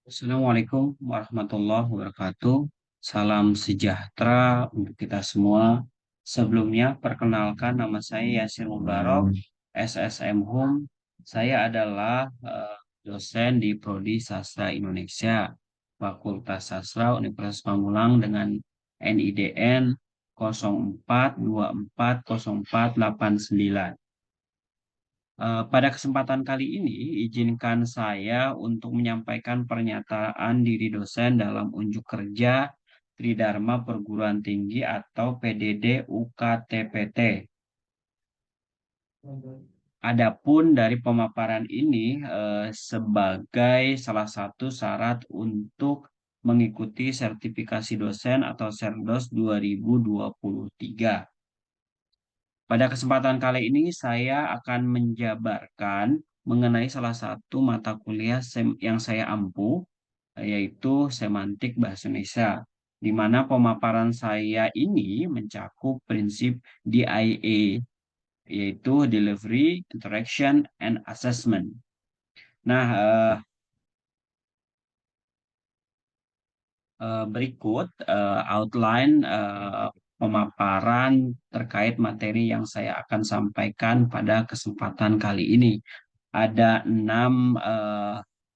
Assalamualaikum warahmatullahi wabarakatuh. Salam sejahtera untuk kita semua. Sebelumnya, perkenalkan nama saya Yasir Mubarok, SSM Hum. Saya adalah dosen di Prodi Sastra Indonesia, Fakultas Sastra Universitas Pamulang dengan NIDN 04240489. Pada kesempatan kali ini, izinkan saya untuk menyampaikan pernyataan diri dosen dalam unjuk kerja Tridharma Perguruan Tinggi atau PDD UKTPT. Adapun dari pemaparan ini sebagai salah satu syarat untuk mengikuti sertifikasi dosen atau Serdos 2023. Pada kesempatan kali ini saya akan menjabarkan mengenai salah satu mata kuliah yang saya ampu, yaitu Semantik Bahasa Indonesia, di mana pemaparan saya ini mencakup prinsip DIA, yaitu Delivery, Interaction, and Assessment. Nah, berikut outline pemaparan terkait materi yang saya akan sampaikan pada kesempatan kali ini. Ada 6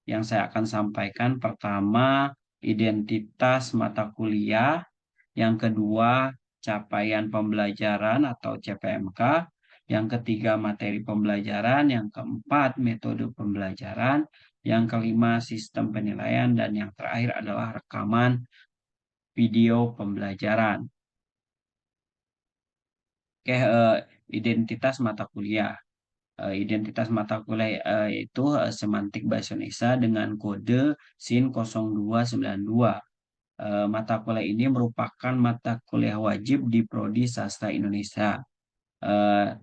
yang saya akan sampaikan. Pertama, identitas mata kuliah. Yang kedua, capaian pembelajaran atau CPMK. Yang ketiga, materi pembelajaran. Yang keempat, metode pembelajaran. Yang kelima, sistem penilaian. Dan yang terakhir adalah rekaman video pembelajaran. Oke, identitas mata kuliah. Identitas mata kuliah itu semantik bahasa Indonesia dengan kode SIN 0292. Mata kuliah ini merupakan mata kuliah wajib di Prodi Sastra Indonesia eh,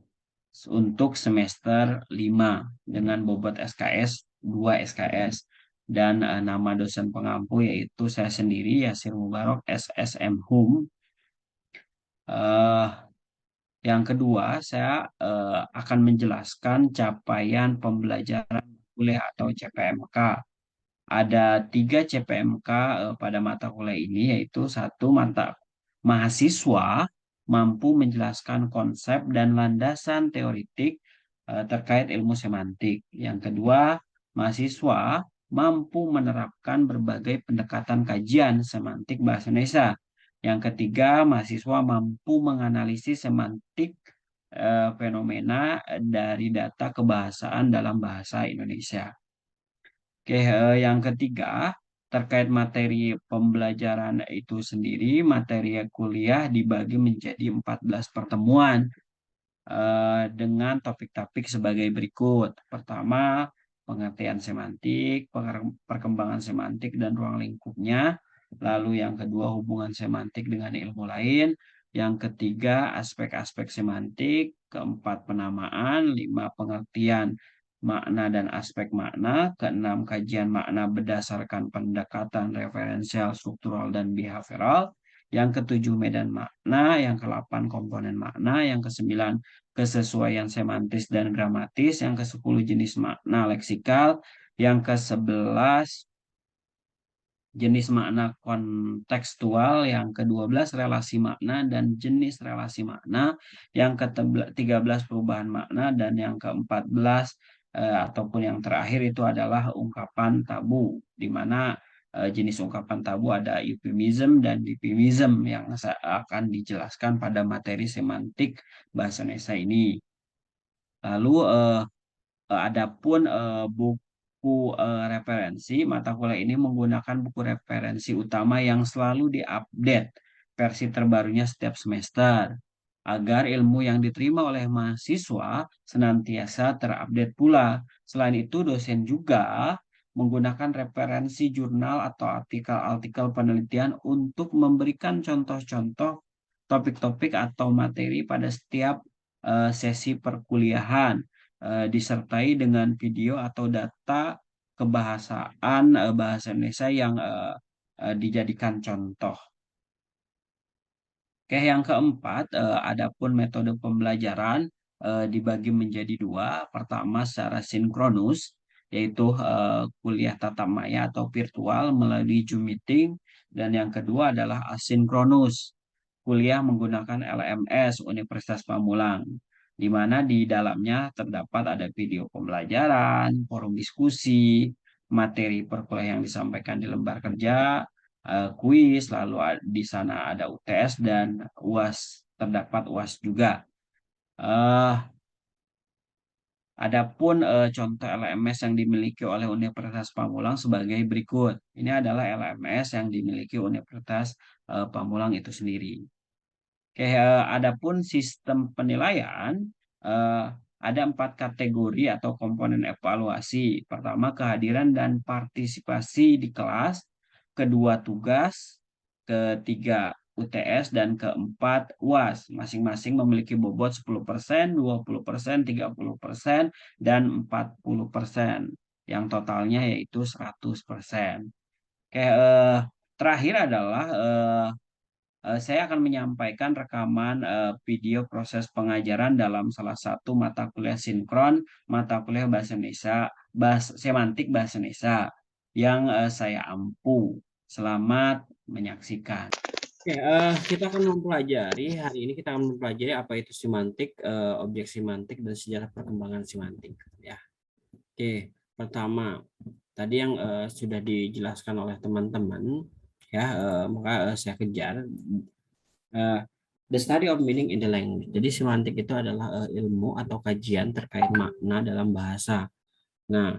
untuk semester 5 dengan bobot SKS 2 SKS dan nama dosen pengampu yaitu saya sendiri Yasir Mubarok SSM Hum. Eh, yang kedua, saya akan menjelaskan capaian pembelajaran kuliah atau CPMK. Ada 3 CPMK pada mata kuliah ini, yaitu satu, mahasiswa mampu menjelaskan konsep dan landasan teoritik terkait ilmu semantik. Yang kedua, mahasiswa mampu menerapkan berbagai pendekatan kajian semantik bahasa Indonesia. Yang ketiga, mahasiswa mampu menganalisis semantik fenomena dari data kebahasaan dalam bahasa Indonesia. Oke, yang ketiga, terkait materi pembelajaran itu sendiri, materi kuliah dibagi menjadi 14 pertemuan dengan topik-topik sebagai berikut. Pertama, pengertian semantik, perkembangan semantik dan ruang lingkupnya. Lalu yang kedua, hubungan semantik dengan ilmu lain. Yang ketiga, aspek-aspek semantik. Keempat, penamaan. Lima, pengertian makna dan aspek makna. Keenam, kajian makna berdasarkan pendekatan referensial, struktural, dan behavioral. Yang ketujuh, medan makna. Yang kedelapan, komponen makna. Yang kesembilan, kesesuaian semantis dan gramatis. Yang ke-10, jenis makna leksikal. Yang ke-11, jenis makna kontekstual. Yang ke-12, relasi makna dan jenis relasi makna. Yang ke-13, perubahan makna. Dan yang ke-14 ataupun yang terakhir itu adalah ungkapan tabu, di mana jenis ungkapan tabu ada euphemism dan diffemism yang akan dijelaskan pada materi semantik bahasa Indonesia ini. Lalu adapun buku referensi, mata kuliah ini menggunakan buku referensi utama yang selalu diupdate versi terbarunya setiap semester agar ilmu yang diterima oleh mahasiswa senantiasa terupdate pula. Selain itu, dosen juga menggunakan referensi jurnal atau artikel-artikel penelitian untuk memberikan contoh-contoh topik-topik atau materi pada setiap sesi perkuliahan, disertai dengan video atau data kebahasaan bahasa Indonesia yang dijadikan contoh. Oke, yang keempat, adapun metode pembelajaran dibagi menjadi dua. Pertama, secara sinkronus, yaitu kuliah tatap maya atau virtual melalui Zoom meeting, dan yang kedua adalah asinkronus, kuliah menggunakan LMS Universitas Pamulang, di mana di dalamnya terdapat ada video pembelajaran, forum diskusi, materi perkuliahan yang disampaikan di lembar kerja, kuis, lalu di sana ada UTS dan UAS, terdapat UAS juga. Adapun contoh LMS yang dimiliki oleh Universitas Pamulang sebagai berikut. Ini adalah LMS yang dimiliki Universitas Pamulang itu sendiri. Oke, adapun sistem penilaian, eh, ada 4 kategori atau komponen evaluasi. Pertama, kehadiran dan partisipasi di kelas. Kedua, tugas. Ketiga, UTS. Dan keempat, UAS. Masing-masing memiliki bobot 10%, 20%, 30%, dan 40%. Yang totalnya yaitu 100%. Oke, terakhir adalah saya akan menyampaikan rekaman video proses pengajaran dalam salah satu mata kuliah sinkron, mata kuliah bahasa Indonesia, semantik bahasa Indonesia yang saya ampu. Selamat menyaksikan. Oke, kita akan mempelajari hari ini kita akan mempelajari apa itu semantik, objek semantik dan sejarah perkembangan semantik. Ya, oke. Pertama, tadi yang sudah dijelaskan oleh teman-teman, ya, maka saya kejar. The study of meaning in the language. Jadi semantik itu adalah ilmu atau kajian terkait makna dalam bahasa. Nah,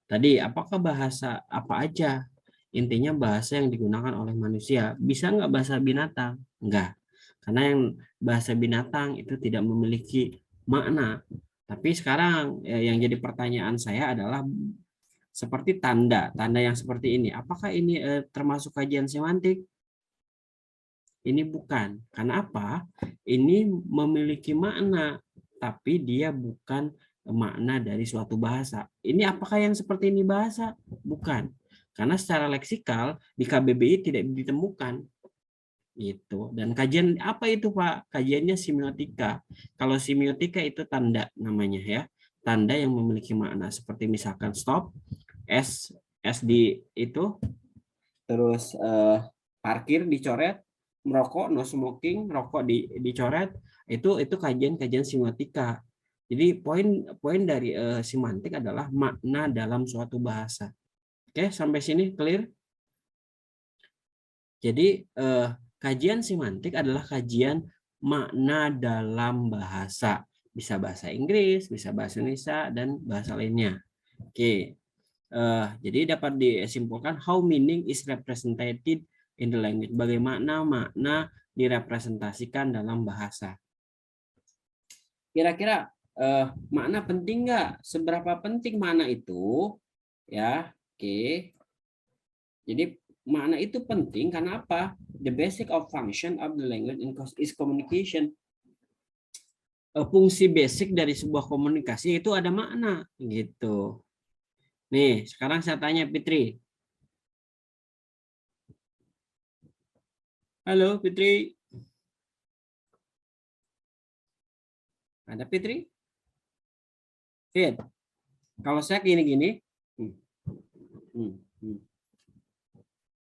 tadi apakah bahasa apa aja? Intinya bahasa yang digunakan oleh manusia. Bisa nggak bahasa binatang? Enggak. Karena yang bahasa binatang itu tidak memiliki makna. Tapi sekarang yang jadi pertanyaan saya adalah seperti tanda yang seperti ini. Apakah ini termasuk kajian semantik? Ini bukan. Karena apa? Ini memiliki makna, tapi dia bukan makna dari suatu bahasa. Ini apakah yang seperti ini bahasa? Bukan. Karena secara leksikal di KBBI tidak ditemukan. Gitu. Dan kajian apa itu, Pak? Kajiannya semiotika. Kalau semiotika itu tanda namanya ya. Tanda yang memiliki makna seperti misalkan stop, S di itu, terus parkir dicoret, merokok no smoking, rokok dicoret, itu kajian semiotika. Jadi poin dari semantik adalah makna dalam suatu bahasa. Oke, sampai sini clear? Jadi kajian semantik adalah kajian makna dalam bahasa. Bisa bahasa Inggris, bisa bahasa Indonesia, dan bahasa lainnya. Oke, jadi dapat disimpulkan how meaning is represented in the language. Bagaimana makna direpresentasikan dalam bahasa. Kira-kira makna penting nggak? Seberapa penting makna itu? Ya, oke. Jadi makna itu penting karena apa? The basic of function of the language is communication. Fungsi basic dari sebuah komunikasi itu ada makna, gitu. Nih, sekarang saya tanya Fitri. Halo Fitri. Ada Fitri? Fit. Kalau saya gini-gini,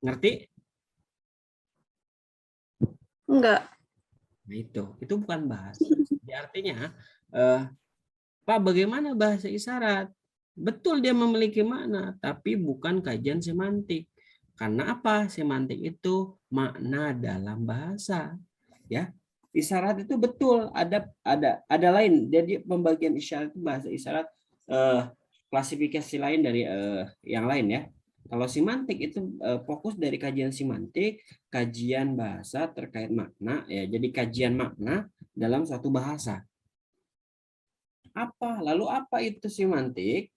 ngerti? Enggak. Nah itu bukan bahasa. Jadi artinya, Pak, bagaimana bahasa isyarat? Betul dia memiliki makna, tapi bukan kajian semantik. Karena apa? Semantik itu makna dalam bahasa. Ya, isyarat itu betul ada lain. Jadi pembagian isyarat itu bahasa isyarat klasifikasi lain dari yang lain ya. Kalau semantik itu fokus dari kajian semantik, kajian bahasa terkait makna ya. Jadi kajian makna dalam suatu bahasa. Lalu apa itu semantik?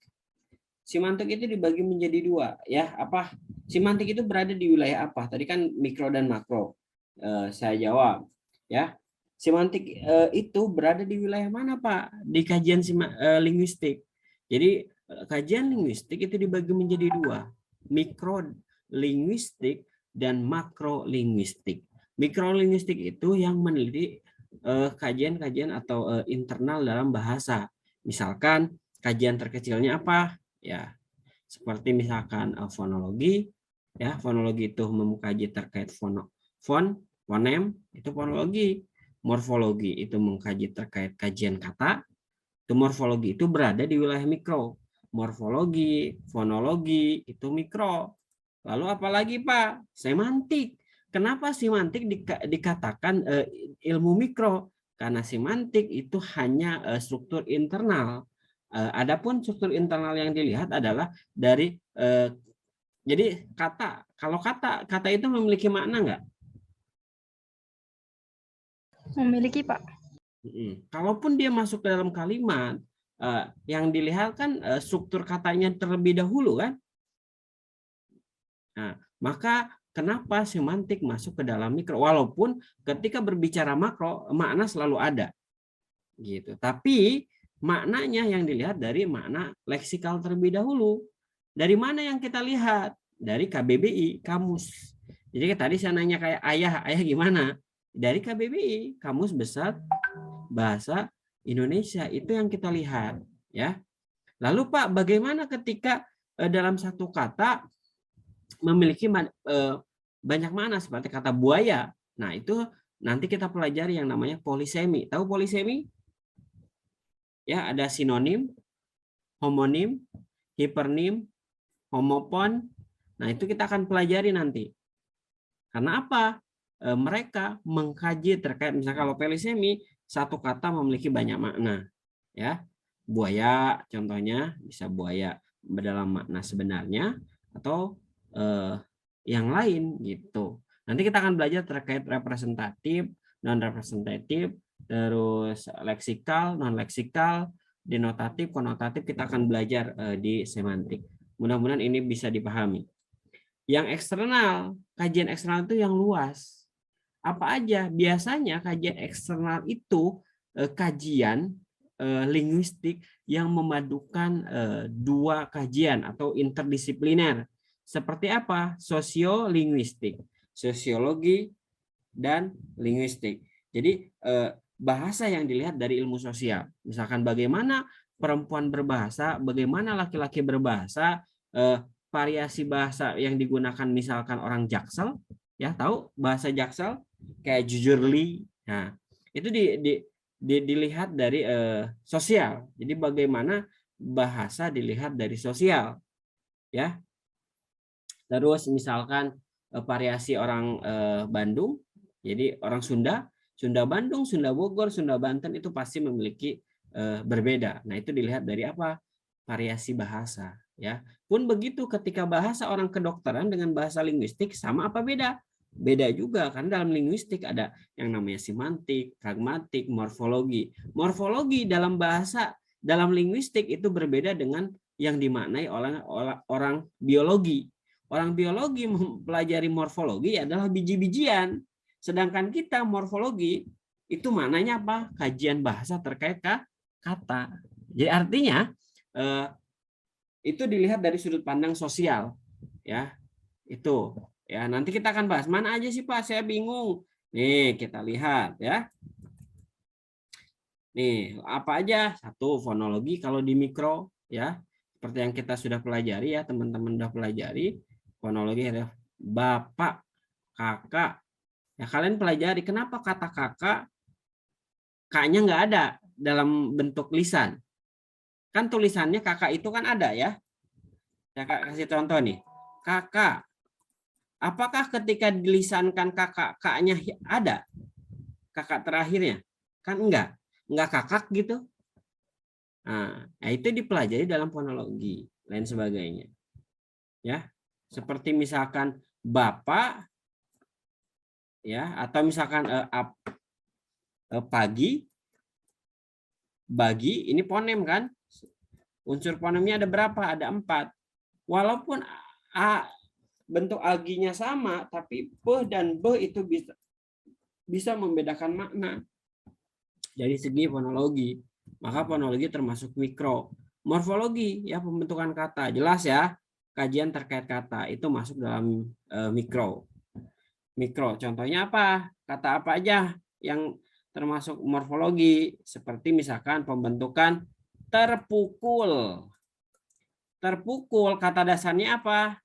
Semantik itu dibagi menjadi dua ya. Apa? Semantik itu berada di wilayah apa? Tadi kan mikro dan makro. Saya jawab ya. Semantik itu berada di wilayah mana, Pak? Di kajian linguistik. Jadi kajian linguistik itu dibagi menjadi dua, mikro linguistik dan makro linguistik. Mikro linguistik itu yang meneliti kajian-kajian atau internal dalam bahasa. Misalkan kajian terkecilnya apa? Ya, seperti misalkan fonologi, ya fonologi itu mengkaji terkait fonem itu fonologi. Morfologi itu mengkaji terkait kajian kata. Itu morfologi itu berada di wilayah mikro. Morfologi, fonologi itu mikro. Lalu apalagi Pak? Semantik. Kenapa semantik dikatakan ilmu mikro? Karena semantik itu hanya struktur internal. Adapun struktur internal yang dilihat adalah dari jadi kata. Kalau kata itu memiliki makna nggak? Memiliki, Pak. Kalaupun dia masuk ke dalam kalimat, yang dilihat kan struktur katanya terlebih dahulu kan. Nah, maka kenapa semantik masuk ke dalam mikro? Walaupun ketika berbicara makro, makna selalu ada, gitu. Tapi maknanya yang dilihat dari makna leksikal terlebih dahulu. Dari mana yang kita lihat? Dari KBBI, kamus. Jadi tadi saya nanya kayak ayah gimana? Dari KBBI, Kamus Besar Bahasa Indonesia, itu yang kita lihat, ya. Lalu Pak, bagaimana ketika dalam satu kata memiliki banyak makna seperti kata buaya? Nah, itu nanti kita pelajari yang namanya polisemi. Tahu polisemi? Ya, ada sinonim, homonim, hipernim, homopon. Nah, itu kita akan pelajari nanti. Karena apa? Mereka mengkaji terkait misalnya kalau polisemi satu kata memiliki banyak makna, ya. Buaya contohnya bisa buaya dalam makna sebenarnya atau yang lain gitu. Nanti kita akan belajar terkait representatif, non representatif, terus leksikal, non leksikal, denotatif, konotatif, kita akan belajar di semantik. Mudah-mudahan ini bisa dipahami. Yang eksternal, kajian eksternal itu yang luas. Apa aja? Biasanya kajian eksternal itu kajian linguistik yang memadukan dua kajian atau interdisipliner. Seperti apa? Sosiolinguistik, sosiologi, dan linguistik. Jadi bahasa yang dilihat dari ilmu sosial. Misalkan bagaimana perempuan berbahasa, bagaimana laki-laki berbahasa, variasi bahasa yang digunakan misalkan orang Jaksel, ya tahu bahasa Jaksel kayak jujurli. Nah, itu dilihat dari sosial. Jadi bagaimana bahasa dilihat dari sosial, ya. Terus misalkan variasi orang Bandung, jadi orang Sunda, Sunda Bandung, Sunda Bogor, Sunda Banten itu pasti memiliki berbeda. Nah, itu dilihat dari apa? Variasi bahasa, ya. Pun begitu ketika bahasa orang kedokteran dengan bahasa linguistik sama apa beda? Beda juga, karena dalam linguistik ada yang namanya semantik, pragmatik, morfologi. Morfologi dalam bahasa, dalam linguistik itu berbeda dengan yang dimaknai oleh orang biologi. Orang biologi mempelajari morfologi adalah biji-bijian. Sedangkan kita morfologi itu maknanya apa? Kajian bahasa terkait kata. Jadi artinya itu dilihat dari sudut pandang sosial, ya. Itu ya, nanti kita akan bahas mana aja sih Pak, saya bingung. Nih kita lihat ya. Nih apa aja? Satu, fonologi kalau di mikro, ya, seperti yang kita sudah pelajari ya, teman-teman sudah pelajari. Fonologi ada bapak, kakak. Ya kalian pelajari kenapa kata kakak kaknya nggak ada dalam bentuk lisan. Kan tulisannya kakak itu kan ada ya. Ya Kak kasih contoh nih. Kakak. Apakah ketika dilisankan kakak-kaknya ada? Kakak terakhirnya? Kan enggak. Enggak kakak gitu. Nah, itu dipelajari dalam fonologi, lain sebagainya. Ya. Seperti misalkan bapak ya, atau misalkan pagi, bagi, ini fonem kan? Unsur fonemnya ada berapa? Ada 4. Walaupun bentuk aginya sama, tapi p dan b itu bisa membedakan makna dari segi fonologi. Maka fonologi termasuk mikro. Morfologi ya, pembentukan kata, jelas ya. Kajian terkait kata itu masuk dalam mikro. Mikro contohnya apa? Kata apa aja yang termasuk morfologi? Seperti misalkan pembentukan terpukul. terpukul, kata dasarnya apa?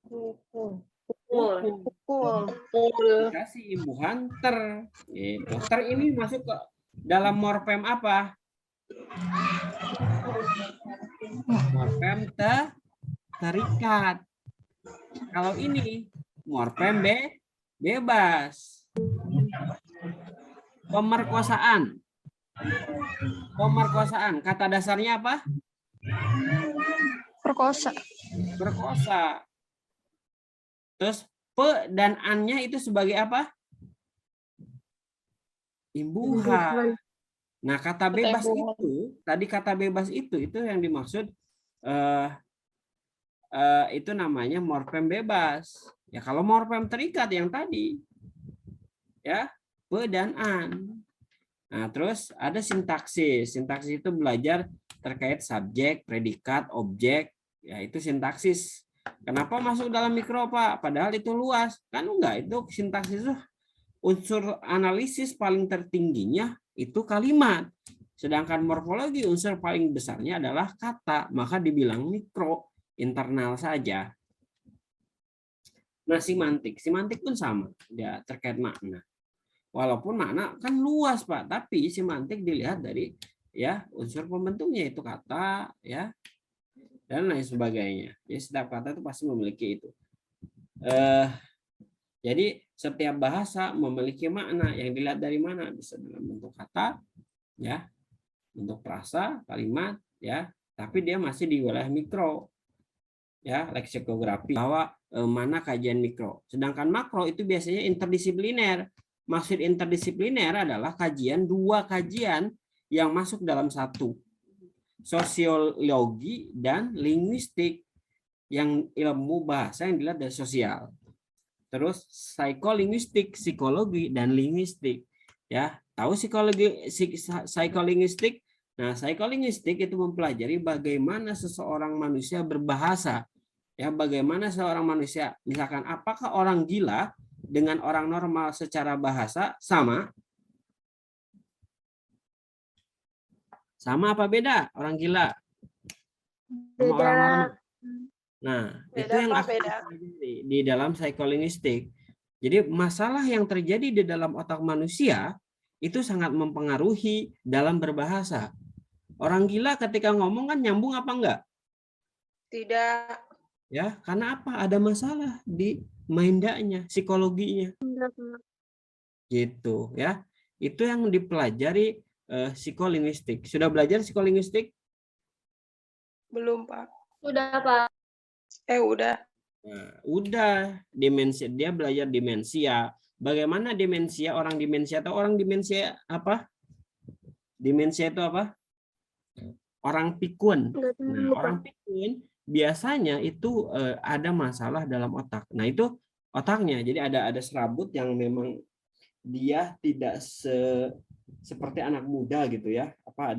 Pukul. Pukul. Dikasih imbuhan ter. Gitu. Ter ini masuk ke dalam morfem apa? Morfem terikat. Kalau ini morfem bebas. Pemerkosaan. Pemerkosaan. Kata dasarnya apa? Perkosa. Berkosa. Terus pe dan an-nya itu sebagai apa? Imbuhan. Nah, kata bebas itu, tadi kata bebas itu yang dimaksud itu namanya morfem bebas. Ya, kalau morfem terikat yang tadi ya, pe dan an. Nah, terus ada sintaksis. Sintaksis itu belajar terkait subjek, predikat, objek, ya itu sintaksis. Kenapa masuk dalam mikro, Pak? Padahal itu luas. Kan enggak, itu sintaksis itu unsur analisis paling tertingginya itu kalimat. Sedangkan morfologi unsur paling besarnya adalah kata, maka dibilang mikro, internal saja. Nah, semantik pun sama, ya terkait makna. Walaupun makna kan luas, Pak, tapi semantik dilihat dari ya unsur pembentuknya itu kata, ya, dan lain sebagainya. Jadi setiap kata itu pasti memiliki itu. Jadi setiap bahasa memiliki makna yang dilihat dari mana, bisa dalam bentuk kata, ya, bentuk frasa, kalimat, ya, tapi dia masih di wilayah mikro, ya, leksikografi bahwa mana kajian mikro. Sedangkan makro itu biasanya interdisipliner. Maksud interdisipliner adalah dua kajian yang masuk dalam satu. Sosiologi dan linguistik, yang ilmu bahasa yang dilihat dari sosial. Terus psikolinguistik, psikologi dan linguistik. Ya, tahu psikolinguistik? Nah, psikolinguistik itu mempelajari bagaimana seseorang manusia berbahasa. Ya, bagaimana seorang manusia, misalkan apakah orang gila dengan orang normal secara bahasa sama? Sama apa beda orang gila sama orang normal? Nah, Beda, itu yang Pak, akan beda. dipelajari di dalam psikolinguistik. Jadi masalah yang terjadi di dalam otak manusia itu sangat mempengaruhi dalam berbahasa. Orang gila ketika ngomong kan nyambung apa enggak? Tidak. Ya, karena apa? Ada masalah di mindanya, psikologinya. Gitu, ya. Itu yang dipelajari psikolinguistik. Sudah belajar psikolinguistik? Belum, Pak. Udah, Pak. Udah. Nah, udah demensia, dia belajar demensia. Bagaimana demensia, orang demensia atau orang demensia apa? Demensia itu apa? Orang pikun. Nah, orang pikun biasanya itu ada masalah dalam otak. Nah, itu otaknya. Jadi ada serabut yang memang dia tidak seperti anak muda gitu ya. Apa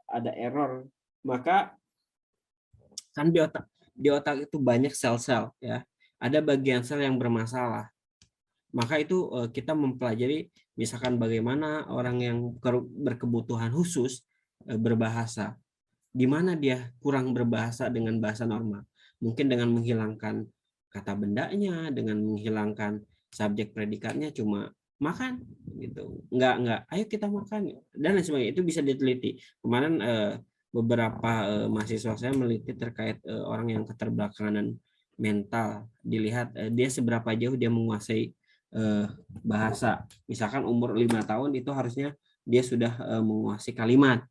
ada error. Maka kan di otak itu banyak sel-sel ya. Ada bagian sel yang bermasalah. Maka itu kita mempelajari misalkan bagaimana orang yang berkebutuhan khusus berbahasa. Di mana dia kurang berbahasa dengan bahasa normal. Mungkin dengan menghilangkan kata bendanya, dengan menghilangkan subjek predikatnya, cuma makan gitu. Enggak, ayo kita makan dan lain sebagainya. Itu bisa diteliti. Kemarin beberapa mahasiswa saya meliti terkait orang yang keterbelakangan mental, dilihat dia seberapa jauh dia menguasai bahasa. Misalkan umur 5 tahun itu harusnya dia sudah menguasai kalimat,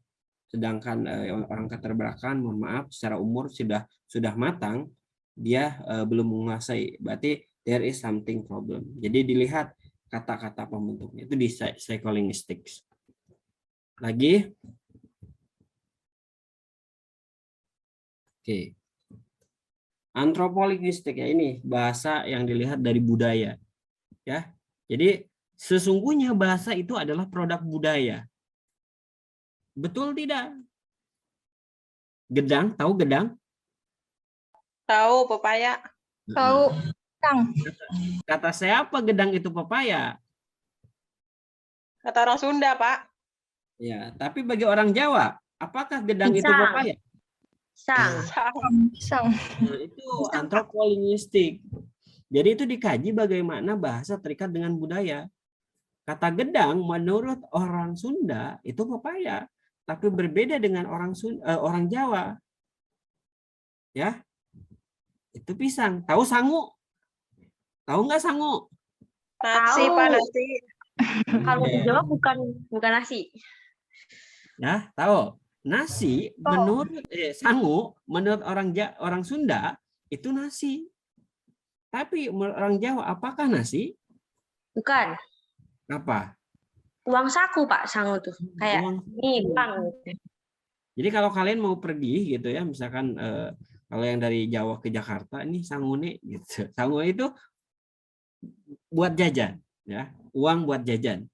sedangkan orang keterbelakangan, mohon maaf, secara umur sudah matang, dia belum menguasai. Berarti there is something problem. Jadi dilihat kata-kata pembentuknya itu di psycholinguistics. Lagi. Oke. Antropolinguistik ya, ini bahasa yang dilihat dari budaya. Ya. Jadi sesungguhnya bahasa itu adalah produk budaya. Betul tidak? Gedang, tahu gedang? Tahu, pepaya. Tahu. Kang. Kata siapa gedang itu pepaya? Kata orang Sunda, Pak. Ya, tapi bagi orang Jawa, Apakah gedang itu Pisang. pepaya? Pisang. Pisang. Nah, itu antropolinguistik. Jadi itu dikaji bagaimana bahasa terikat dengan budaya. Kata gedang menurut orang Sunda itu pepaya, tapi berbeda dengan orang Jawa. Ya, itu pisang. Tahu sangu? Tahu nggak sangu? Nasi, Tahu. Pak, nasi. Kalau di Jawa bukan nasi. Ya, tahu. Nasi menurut sangu menurut orang Sunda itu nasi. Tapi menurut orang Jawa apakah nasi? Bukan. Apa? Uang saku, Pak, sangu tuh. Kayak Uang ini, Bang. Jadi kalau kalian mau pergi gitu ya, misalkan kalau yang dari Jawa ke Jakarta ini sangune gitu. Sangu itu buat jajan ya, uang buat jajan.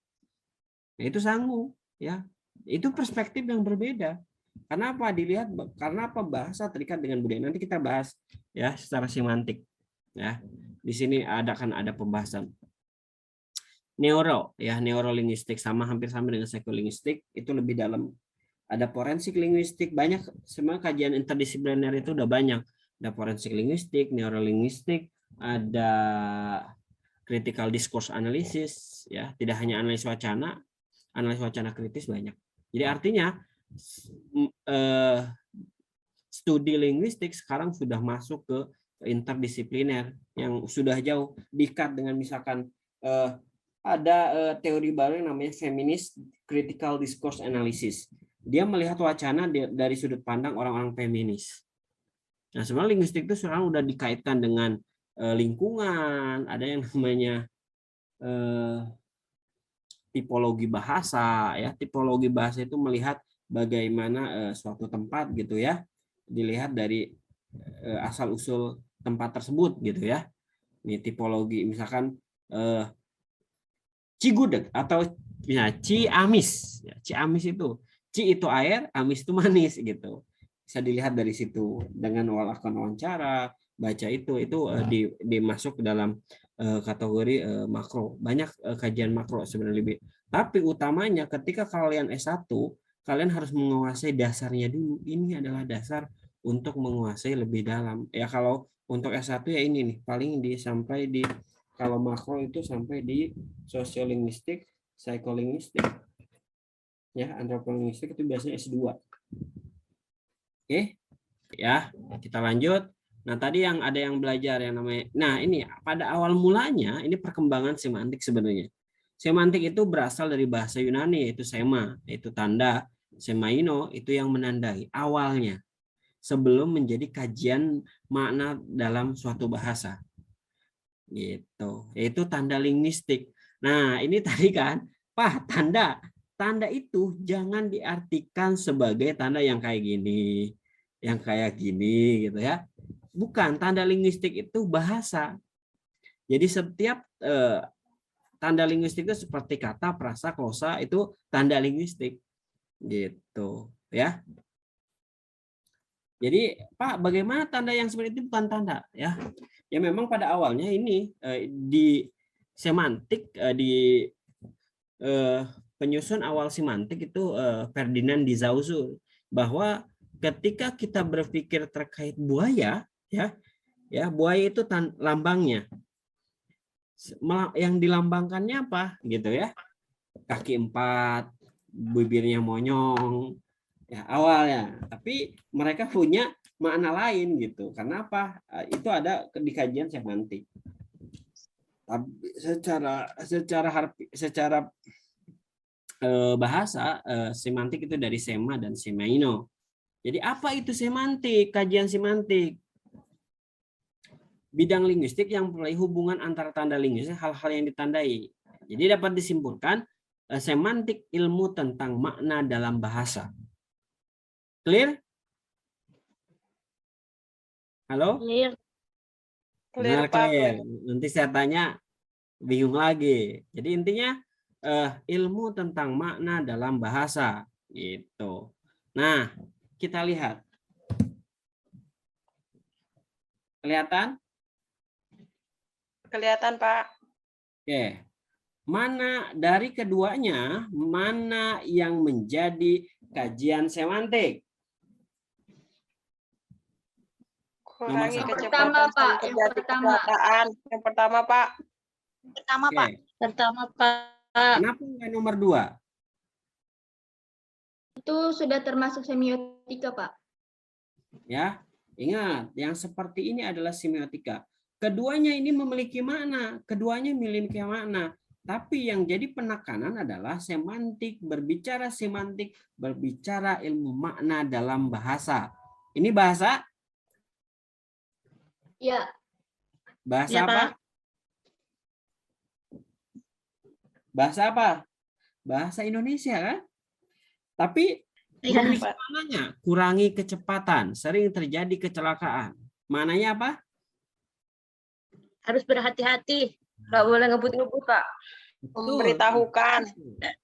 Nah, itu sangu ya. Itu perspektif yang berbeda. Kenapa dilihat? Karena apa? Bahasa terikat dengan budaya. Nanti kita bahas ya secara semantik ya. Di sini kan ada pembahasan neurolinguistik hampir sama dengan psikolinguistik, itu lebih dalam. Ada forensik linguistik, banyak, semua kajian interdisipliner itu udah banyak. Ada forensik linguistik, neurolinguistik, ada critical discourse analysis, ya, tidak hanya analis wacana kritis banyak. Jadi artinya studi linguistik sekarang sudah masuk ke interdisipliner yang sudah jauh diikat dengan misalkan ada teori baru yang namanya feminist critical discourse analysis. Dia melihat wacana dari sudut pandang orang-orang feminis. Nah, sebenarnya linguistik itu sekarang udah dikaitkan dengan lingkungan, ada yang namanya tipologi bahasa, ya. Tipologi bahasa itu melihat bagaimana suatu tempat gitu ya, dilihat dari asal usul tempat tersebut gitu ya. Ini tipologi misalkan Cigudeg atau ya, Ciamis. Ya, Ciamis itu Ci itu air, amis itu manis gitu. Bisa dilihat dari situ dengan melakukan wawancara, baca itu dimasuk ke dalam kategori makro. Banyak kajian makro sebenarnya lebih. Tapi utamanya ketika kalian S1, kalian harus menguasai dasarnya dulu. Ini adalah dasar untuk menguasai lebih dalam. Ya kalau untuk S1 ya ini nih, paling sampai di kalau makro itu sampai di sosiolinguistik, psikolinguistik. Ya, antropolinguistik itu biasanya S2. Oke. Ya, kita lanjut. Nah, tadi ada yang belajar yang namanya. Nah, ini pada awal mulanya ini perkembangan semantik sebenarnya. Semantik itu berasal dari bahasa Yunani yaitu sema, yaitu tanda, semaino itu yang menandai awalnya sebelum menjadi kajian makna dalam suatu bahasa. Gitu. Yaitu tanda linguistik. Nah, ini tadi kan, Pak, tanda itu jangan diartikan sebagai tanda yang kayak gini, yang kayak gini gitu ya. Bukan, tanda linguistik itu bahasa. Jadi setiap tanda linguistik itu seperti kata, frasa, glosa itu tanda linguistik. Gitu, ya. Jadi, Pak, bagaimana tanda yang seperti itu bukan tanda, ya? Ya memang pada awalnya ini di semantik di penyusun awal semantik itu Ferdinand de Saussure bahwa ketika kita berpikir terkait buaya, ya buaya itu lambangnya, yang dilambangkannya apa, gitu ya? Kaki 4, bibirnya monyong, ya awalnya. Tapi mereka punya makna lain gitu. Karena apa? Itu ada di kajian semantik. Tapi secara bahasa semantik itu dari sema dan semaino. Jadi apa itu semantik? Kajian semantik. Bidang linguistik yang memulai hubungan antara tanda linguistik hal-hal yang ditandai. Jadi dapat disimpulkan semantik ilmu tentang makna dalam bahasa. Clear? Halo? Clear. Clear, Nah, Pak. clear. Nanti saya tanya bingung lagi. Jadi intinya ilmu tentang makna dalam bahasa gitu. Nah, kita lihat. Kelihatan? Kelihatan, Pak. Oke. Mana dari keduanya, mana yang menjadi kajian semantik? Kurangi satu. kecepatan Pertama, Pak. sampai Yang terjadi pertama. kecelakaan. Yang pertama, Pak. Pertama, Oke. Pak. Pertama, Pak. Kenapa nggak nomor 2? Itu sudah termasuk semiotika, Pak. Ya, ingat, yang seperti ini adalah semiotika. Keduanya ini memiliki makna, keduanya memiliki makna. Tapi yang jadi penekanan adalah semantik, berbicara semantik, berbicara ilmu makna dalam bahasa. Ini bahasa? Ya. Bahasa Ya, apa? Pak. Bahasa apa? Bahasa Indonesia kan? Tapi Iya, memiliki Pak. maknanya, kurangi kecepatan, sering terjadi kecelakaan. Maknanya apa? Harus berhati-hati. Nggak boleh ngebut-ngebut, Pak. Memberitahukan.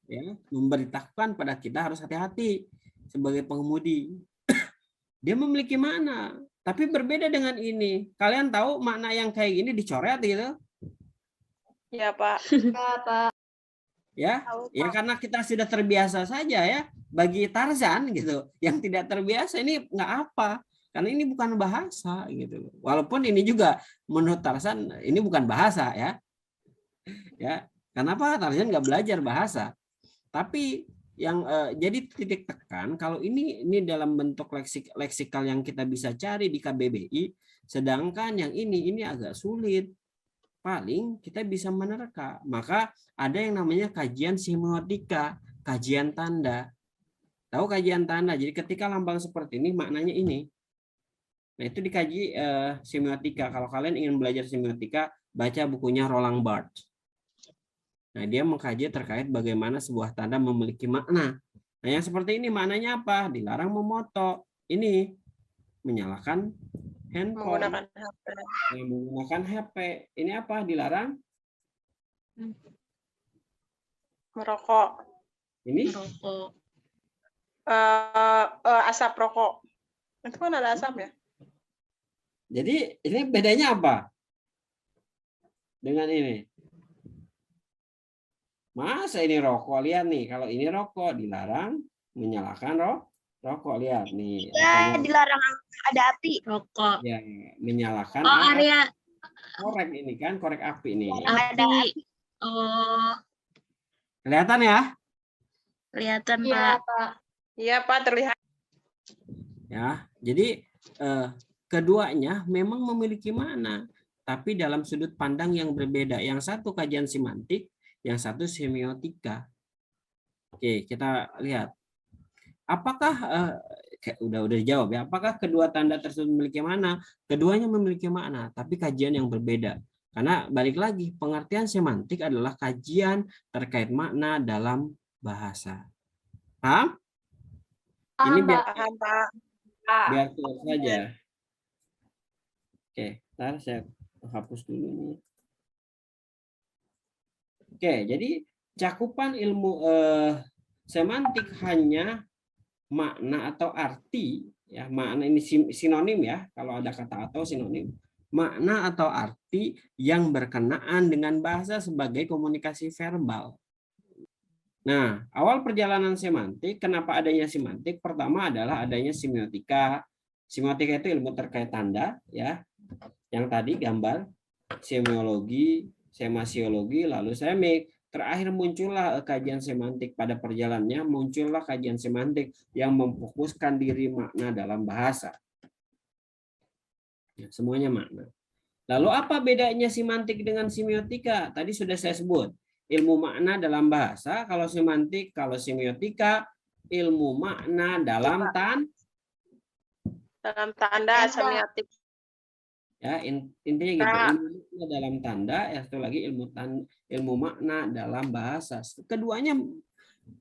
Ya, memberitahukan pada kita harus hati-hati sebagai pengemudi. Dia memiliki makna, tapi berbeda dengan ini. Kalian tahu makna yang kayak gini dicoret gitu? Ya, Pak. Ya, Pak. Ya, Tahu, ya Pak. karena kita sudah terbiasa saja ya. Bagi Tarzan gitu, yang tidak terbiasa ini nggak apa, karena ini bukan bahasa gitu. Walaupun ini juga menurut Tarzan ini bukan bahasa ya. Ya, kenapa Tarzan nggak belajar bahasa? Tapi yang jadi titik tekan kalau ini dalam bentuk leksikal yang kita bisa cari di KBBI, sedangkan yang ini agak sulit. Paling kita bisa menerka. Maka ada yang namanya kajian semiotika, kajian tanda. Tahu kajian tanda? Jadi ketika lambang seperti ini maknanya ini. Nah, itu dikaji semiotika. Kalau kalian ingin belajar semiotika, baca bukunya Roland Barthes. Nah, dia mengkaji terkait bagaimana sebuah tanda memiliki makna. Nah, yang seperti ini maknanya apa? Dilarang memoto. Ini menyalakan handphone. Menggunakan HP. Menggunakan HP. Ini apa? Dilarang? Merokok. Ini? Rokok. Asap rokok. Itu kan ada asap ya? Jadi ini bedanya apa? Dengan ini. Masa ini rokok, lihat nih. Kalau ini rokok dilarang menyalakan rokok, lihat nih. Ya, Rokoknya, dilarang ada api. Rokok. ya, menyalakan Oh, area korek ini kan, korek api nih. api. Oh, Kelihatan ya? kelihatan, Iya, Pak. Iya, Pak, terlihat. Ya, jadi keduanya memang memiliki makna, tapi dalam sudut pandang yang berbeda. Yang satu kajian semantik, yang satu semiotika. Oke, kita lihat. Apakah udah dijawab ya? Apakah kedua tanda tersebut memiliki makna? Keduanya memiliki makna, tapi kajian yang berbeda. Karena balik lagi, pengertian semantik adalah kajian terkait makna dalam bahasa. Paham? Ini biar Paham, Pak. biar clear saja. Oke, ntar saya hapus dulu nih. Oke, jadi cakupan ilmu semantik hanya makna atau arti ya, makna ini sinonim ya, kalau ada kata atau sinonim. Makna atau arti yang berkenaan dengan bahasa sebagai komunikasi verbal. Nah, awal perjalanan semantik, kenapa adanya semantik? Pertama adalah adanya semiotika. Semiotika itu ilmu terkait tanda ya. Yang tadi gambar, semiologi, semasiologi, lalu semik. Terakhir muncullah kajian semantik. Pada perjalanannya muncullah kajian semantik yang memfokuskan diri makna dalam bahasa. Ya, semuanya makna. Lalu apa bedanya semantik dengan semiotika? Tadi sudah saya sebut. Ilmu makna dalam bahasa, kalau semantik, kalau semiotika, ilmu makna dalam Dalam tanda semiotik. ya, intinya gitu. Ilmu makna dalam tanda, ya satu lagi ilmu makna dalam bahasa. Keduanya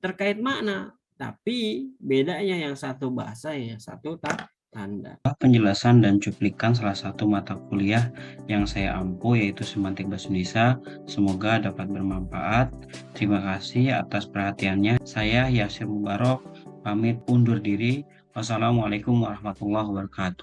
terkait makna, tapi bedanya yang satu bahasa, yang satu tanda. Penjelasan dan cuplikan salah satu mata kuliah yang saya ampu yaitu Semantik Bahasa Indonesia. Semoga dapat bermanfaat. Terima kasih atas perhatiannya. Saya Yasir Mubarok pamit undur diri. Wassalamualaikum warahmatullahi wabarakatuh.